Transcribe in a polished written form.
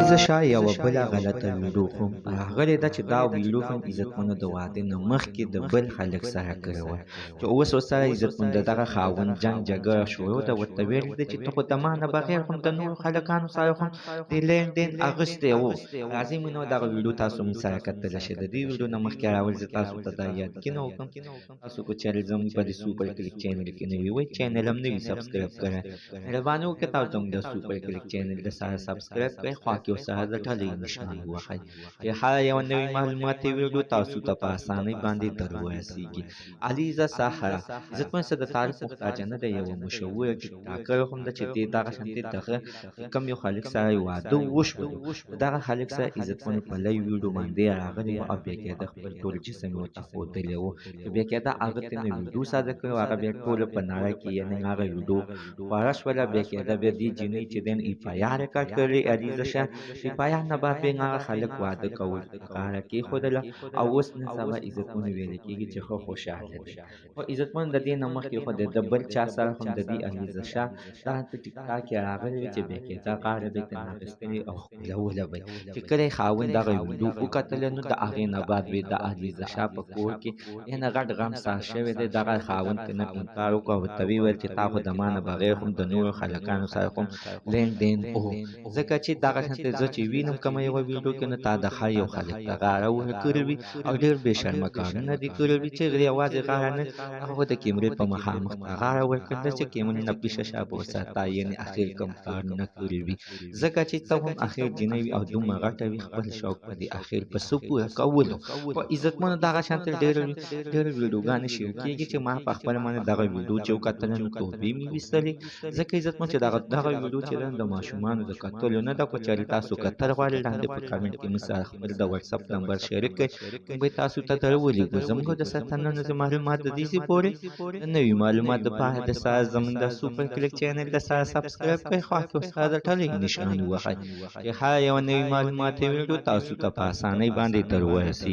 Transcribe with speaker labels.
Speaker 1: علیزه شاه یوه بله غلطه ویډیو هم راغلې ده چې دا ویډیو هم عزتمنو د واده نه مخکې د بل خلک سره کړې وه چې اوس ورسره عزتمن د دغه خاوند جنګ جګړه شروع ده ورته ویلي ده چې ته خو د ما نه بغیر هم د نورو هلکانو سره هم د لینډین اخیستی و. راځئ مینو دغه ویډیو تاسو موږ سره کتلی شئ. د دې ویډیو نه مخکې راول زه تاسو ته دا یادګینه وکړم تاسو که چېرې زموږ په دې سوپر کلیک چینل کې نوي وئ چینل هم نه وي سبسکرایب کړی مهرباني وکړئ تاسو زموږ د سوپر کلیک چینل د سره سبسکرایب کړئ خوا کې ورسره د ټلۍ نښان ووهئ چې هر یوه نوې معلوماتي ویډیو تاسو ته په اسانۍ باندې در ورسیږي. علیزه ساحره عزتمن څه د تعریف محتاجه نه دی، یوه مشهوره ټیکټاکر هم ده چې دې دغه شانتې دغه کم یو هلک سره یې واده وشولو. دغه هلک سره عزتمنو په لایو ویډیو باندې راغلی و او بیا کېده خپل ټول جسم یې ورته ښودلی و چې بیا کېده هغه ته مې ویډیو ساده کړې هغه بیا ټوله په نړۍ کې یعنې هغه ویډیو خواره شوله. بیا کېده بیا دې جینۍ چې دی ای په آر یې کټ کړلی علیزه شاه ای په آر نه بعد بیا هغه خلک واده کول په غاړه کېښودله او اوس نن سبا عزتمنو ویل کېږي چې ښه خوشحاله دی. خو عزتمنو د دې نه مخکې خو د بل چا سره هم د دې علیزه شاه دغه په ټیک ټاک کې راغلی وي چې بیا کېده غاړه به یې ترې اخیستلې او ښکلوله به یې چې کله یې خاوند دغه ویډیو وکتله نو د هغې نه بعد بیا د علیزه شاه په کور کې یعنې غټ غم سار شوی دی. دغه خاوند ترې نه انکار وکړو او ورته ویې ویل چې تا خو د ما نه بغیر هم د نورو هلکانو سره هم لینډین و، ځکه چې دغه شانتې زه چې وینم کومه یوه ویډیو کې نو تا د هر یو هلک ته غاړه ورکړې وي او ډېر بې شرمه کارونه دې کړي وي چې یوازې غاړه نه هغه خو د کیمرې په مخامخ ته غاړه ورکړله چې کیمرې نه پیشه شا به ورسره تا یعنې اخر کوم کارونه کړي وي، ځکه چې ته هم اخر جینۍ وي او دومره غټه وي خپل شوق په دې اخر په څه پوره کولو. خو عزتمنو دغه شانتې ډېرې ویډیوګانې شیر کېږي چې ما په خپله باندې دغه ویډیو چې وکتله نو توبې مې ویستلې، ځکه عزتمن چې دغه ویډیو چې ده د ماشومانو د کتلو نه ده. که چېرې تاسو کتل غواړئ لاندې په کمنټ کې موږ سره خپل د وټساپ نمبر شریک کړئ موږ به تاسو ته در ولیږو. زموږ د سرطانونو معلومات د دې پورې د نوي معلومات دپاره د سره زموږ د سوپر کلیک چینل د سره سبسکرایب کړئ خوا کې ورسره د ټلۍ نښان ووهئ چې هر یوه نوي معلوماتي ویډیو تاسو ته په اسانۍ باندې در ورسیږي.